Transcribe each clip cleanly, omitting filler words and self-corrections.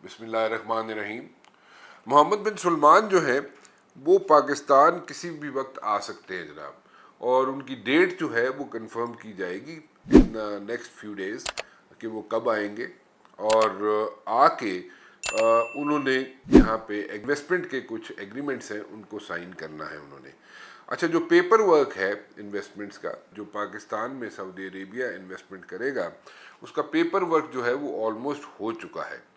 بسم اللہ الرحمن الرحیم۔ محمد بن سلمان جو ہے وہ پاکستان کسی بھی وقت آ سکتے ہیں جناب، اور ان کی ڈیٹ جو ہے وہ کنفرم کی جائے گی ان نیکسٹ فیو ڈیز کہ وہ کب آئیں گے، اور آ کے انہوں نے یہاں پہ انویسٹمنٹ کے کچھ ایگریمنٹس ہیں ان کو سائن کرنا ہے انہوں نے۔ اچھا، جو پیپر ورک ہے انویسٹمنٹس کا، جو پاکستان میں سعودی عربیہ انویسٹمنٹ کرے گا، اس کا پیپر ورک جو ہے وہ آلموسٹ ہو چکا ہے۔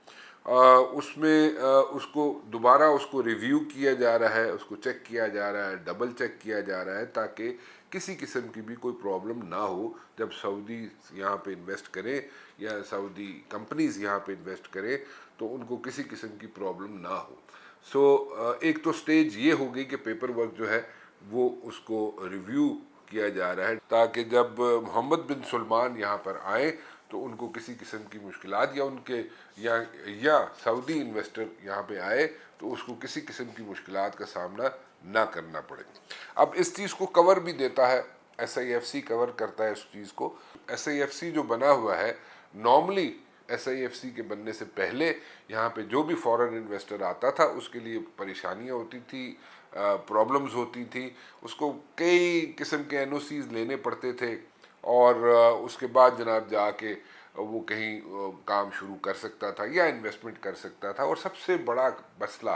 اس میں اس کو دوبارہ اس کو ریویو کیا جا رہا ہے، اس کو چیک کیا جا رہا ہے، ڈبل چیک کیا جا رہا ہے، تاکہ کسی قسم کی بھی کوئی پرابلم نہ ہو جب سعودی یہاں پہ انویسٹ کریں یا سعودی کمپنیز یہاں پہ انویسٹ کریں تو ان کو کسی قسم کی پرابلم نہ ہو۔ سو ایک تو سٹیج یہ ہوگی کہ پیپر ورک جو ہے وہ اس کو ریویو کیا جا رہا ہے، تاکہ جب محمد بن سلمان یہاں پر آئیں تو ان کو کسی قسم کی مشکلات یا ان کے یا سعودی انویسٹر یہاں پہ آئے تو اس کو کسی قسم کی مشکلات کا سامنا نہ کرنا پڑے۔ اب اس چیز کو کور بھی دیتا ہے ایس آئی ایف سی، کور کرتا ہے اس چیز کو۔ ایس آئی ایف سی جو بنا ہوا ہے، normally S I F C کے بننے سے پہلے یہاں پہ جو بھی فورن انویسٹر آتا تھا اس کے لیے پریشانیاں ہوتی تھی، پرابلمز ہوتی تھی، اس کو کئی قسم کے این او سیز لینے پڑتے تھے، اور اس کے بعد جناب جا کے وہ کہیں کام شروع کر سکتا تھا یا انویسٹمنٹ کر سکتا تھا۔ اور سب سے بڑا مسئلہ،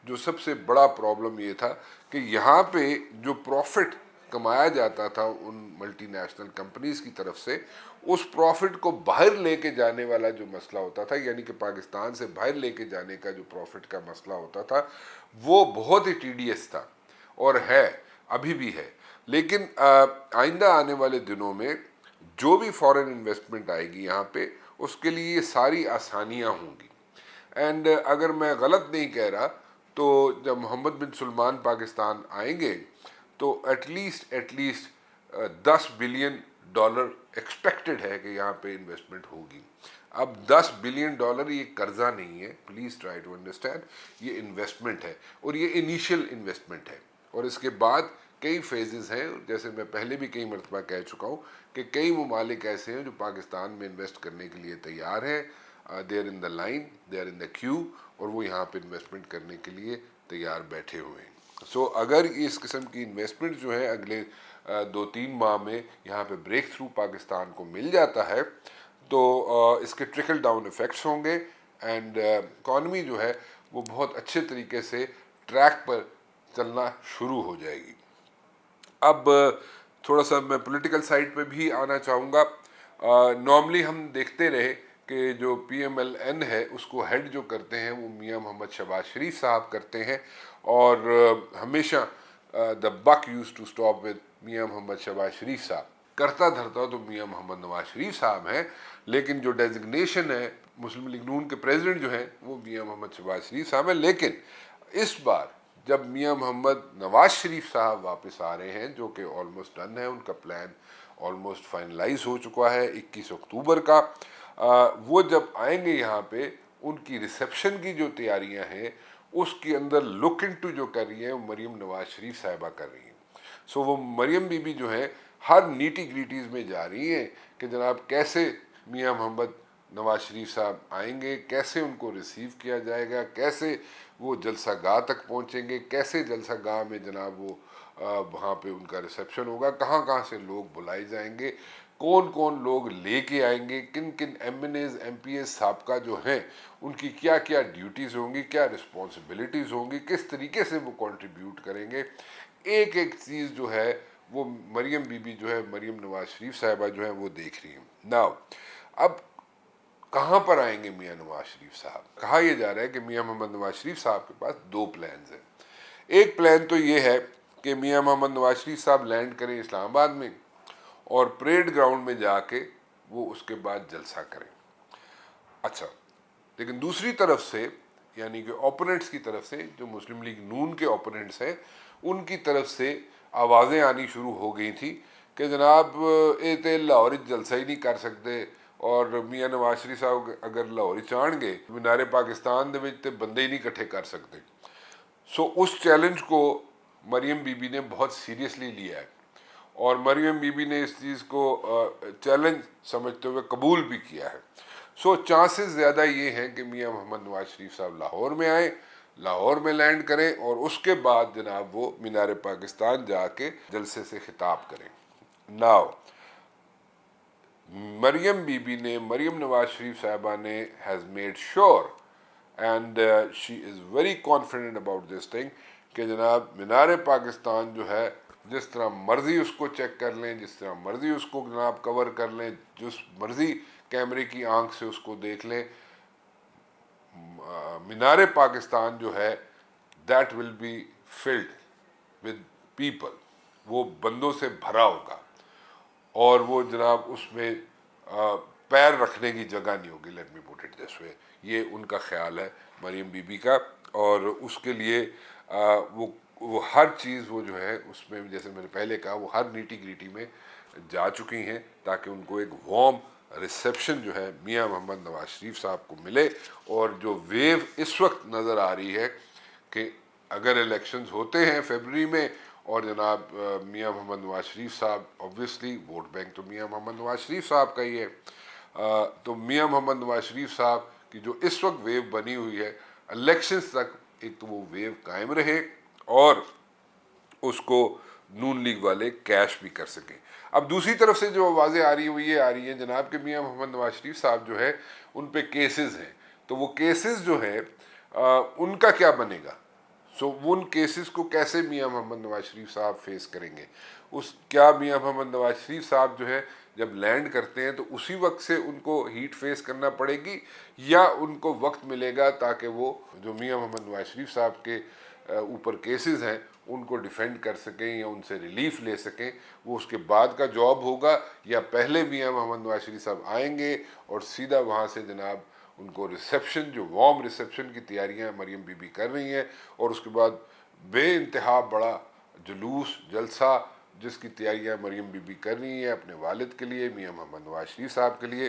جو سب سے بڑا پرابلم یہ تھا کہ یہاں پہ جو پروفٹ کمایا جاتا تھا ان ملٹی نیشنل کمپنیز کی طرف سے، اس پروفٹ کو باہر لے کے جانے والا جو مسئلہ ہوتا تھا، یعنی کہ پاکستان سے باہر لے کے جانے کا جو پروفٹ کا مسئلہ ہوتا تھا، وہ بہت ہی ٹی ڈی ایس تھا، اور ہے، ابھی بھی ہے۔ لیکن آئندہ آنے والے دنوں میں جو بھی فورن انویسٹمنٹ آئے گی یہاں پہ، اس کے لیے یہ ساری آسانیاں ہوں گی۔ اینڈ اگر میں غلط نہیں کہہ رہا تو جب محمد بن سلمان پاکستان آئیں گے تو at least 10 billion dollar expected ہے کہ یہاں پہ انویسٹمنٹ ہوگی۔ اب 10 بلین ڈالر یہ قرضہ نہیں ہے، پلیز ٹرائی ٹو انڈرسٹینڈ، یہ انویسٹمنٹ ہے، اور یہ انیشیل انویسٹمنٹ ہے، اور اس کے بعد کئی فیزز ہیں، جیسے میں پہلے بھی کئی مرتبہ کہہ چکا ہوں کہ کئی ممالک ایسے ہیں جو پاکستان میں انویسٹ کرنے کے لیے تیار ہیں، they are in the line, they are in the queue, اور وہ یہاں پہ انویسٹمنٹ کرنے کے لیے تیار بیٹھے ہوئے ہیں۔ سو اگر اس قسم کی انویسٹمنٹ جو ہے اگلے 2-3 ماہ میں یہاں پہ بریک تھرو پاکستان کو مل جاتا ہے تو اس کے ٹرکل ڈاؤن ایفیکٹس ہوں گے، اینڈ اکانومی جو ہے وہ بہت اچھے طریقے سے ٹریک پر چلنا شروع ہو جائے گی۔ اب تھوڑا سا میں پولیٹیکل سائڈ پہ بھی آنا چاہوں گا۔ نارملی ہم دیکھتے رہے کہ جو پی ایم ایل این ہے اس کو ہیڈ جو کرتے ہیں وہ میاں محمد شہباز شریف صاحب کرتے ہیں، اور ہمیشہ دا بک یوز ٹو اسٹاپ ود میاں محمد شہباز شریف صاحب۔ کرتا دھرتا تو میاں محمد نواز شریف صاحب ہیں، لیکن جو ڈیزگنیشن ہے مسلم لیگ نون کے پریزیڈنٹ جو ہیں وہ میاں محمد شہباز شریف صاحب ہیں۔ لیکن اس بار جب میاں محمد نواز شریف صاحب واپس آ رہے ہیں، جو کہ آلموسٹ ڈن ہے، ان کا پلان آلموسٹ فائنلائز ہو چکا ہے 21 اکتوبر کا، وہ جب آئیں گے یہاں پہ، ان کی ریسیپشن کی جو تیاریاں ہیں اس کے اندر لک انٹو جو کر رہی ہیں وہ مریم نواز شریف صاحبہ کر رہی ہیں۔ سو وہ مریم بی بی جو ہیں ہر نیٹی گریٹیز میں جا رہی ہیں کہ جناب کیسے میاں محمد نواز شریف صاحب آئیں گے، کیسے ان کو ریسیو کیا جائے گا، کیسے وہ جلسہ گاہ تک پہنچیں گے، کیسے جلسہ گاہ میں جناب وہ وہاں پہ ان کا ریسیپشن ہوگا، کہاں کہاں سے لوگ بلائے جائیں گے، کون کون لوگ لے کے آئیں گے، کن کن M N As M P As سابقہ جو ہیں ان کی کیا کیا ڈیوٹیز ہوں گی، کیا رسپانسبلٹیز ہوں گی، کس طریقے سے وہ کنٹریبیوٹ کریں گے، ایک ایک چیز جو ہے وہ مریم بی بی جو ہے، مریم نواز شریف صاحبہ جو ہیں وہ دیکھ رہی ہیں۔ ناؤ اب کہاں پر آئیں گے میاں نواز شریف صاحب؟ کہا یہ جا رہا ہے کہ میاں محمد نواز شریف صاحب کے پاس 2 پلانز ہیں۔ ایک پلان تو یہ ہے کہ میاں محمد نواز شریف صاحب لینڈ کریں اسلام آباد میں، اور پریڈ گراؤنڈ میں جا کے وہ اس کے بعد جلسہ کریں۔ اچھا، لیکن دوسری طرف سے، یعنی کہ اوپوننٹس کی طرف سے، جو مسلم لیگ نون کے اوپوننٹس ہیں، ان کی طرف سے آوازیں آنی شروع ہو گئی تھی کہ جناب یہ تو لاہور جلسہ ہی نہیں کر سکتے، اور میاں نواز شریف صاحب اگر لاہور چاہن گے مینار پاکستان دے وچ تے بندے ہی نہیں کٹھے کر سکتے۔ سو اس چیلنج کو مریم بی بی نے بہت سیریسلی لیا ہے، اور مریم بی بی نے اس چیز کو چیلنج سمجھتے ہوئے قبول بھی کیا ہے۔ سو چانسز زیادہ یہ ہیں کہ میاں محمد نواز شریف صاحب لاہور میں آئیں، لاہور میں لینڈ کریں اور اس کے بعد جناب وہ مینار پاکستان جا کے جلسے سے خطاب کریں۔ ناؤ مریم بی بی نے، مریم نواز شریف صاحبہ نے has made sure and she is very confident about this thing کہ جناب مینار پاکستان جو ہے جس طرح مرضی اس کو چیک کر لیں، جس طرح مرضی اس کو جناب کور کر لیں، جس مرضی کیمرے کی آنکھ سے اس کو دیکھ لیں، مینار پاکستان جو ہے that will be filled with people, وہ بندوں سے بھرا ہوگا اور وہ جناب اس میں پیر رکھنے کی جگہ نہیں ہوگی، let me put it this وے، یہ ان کا خیال ہے مریم بی بی کا، اور اس کے لیے وہ ہر چیز وہ جو ہے اس میں جیسے میں نے پہلے کہا وہ ہر نیٹی گریٹی میں جا چکی ہیں تاکہ ان کو ایک وارم ریسیپشن جو ہے میاں محمد نواز شریف صاحب کو ملے۔ اور جو ویو اس وقت نظر آ رہی ہے کہ اگر الیکشنز ہوتے ہیں فیبرری میں اور جناب میاں محمد نواز شریف صاحب اوبویسلی ووٹ بینک تو میاں محمد نواز شریف صاحب کا ہی ہے، تو میاں محمد نواز شریف صاحب کی جو اس وقت ویو بنی ہوئی ہے الیکشنز تک ایک تو وہ ویو قائم رہے اور اس کو نون لیگ والے کیش بھی کر سکیں۔ اب دوسری طرف سے جو آوازیں آ رہی ہیں وہ یہ آ رہی ہیں جناب کہ میاں محمد نواز شریف صاحب جو ہے ان پہ کیسز ہیں، تو وہ کیسز جو ہیں ان کا کیا بنے گا؟ سو ان کیسز کو کیسے میاں محمد نواز شریف صاحب فیس کریں گے؟ کیا میاں محمد نواز شریف صاحب جو ہے جب لینڈ کرتے ہیں تو اسی وقت سے ان کو ہیٹ فیس کرنا پڑے گی یا ان کو وقت ملے گا تاکہ وہ جو میاں محمد نواز شریف صاحب کے اوپر کیسز ہیں ان کو ڈیفینڈ کر سکیں یا ان سے ریلیف لے سکیں؟ وہ اس کے بعد کا جاب ہوگا یا پہلے میاں محمد نواز شریف صاحب آئیں گے اور سیدھا وہاں سے جناب ان کو ریسیپشن، جو وارم ریسیپشن کی تیاریاں مریم بی بی کر رہی ہیں اور اس کے بعد بے انتہا بڑا جلوس جلسہ جس کی تیاریاں مریم بی بی کر رہی ہیں اپنے والد کے لیے میاں محمد نواز شریف صاحب کے لیے،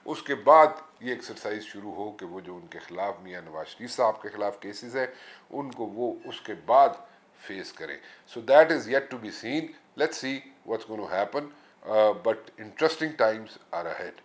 اس کے بعد یہ ایکسرسائز شروع ہو کہ وہ جو ان کے خلاف میاں نواز شریف صاحب کے خلاف کیسز ہیں ان کو وہ اس کے بعد فیس کریں۔ So that is yet to be seen, let's see what's going to happen, but interesting times are ahead.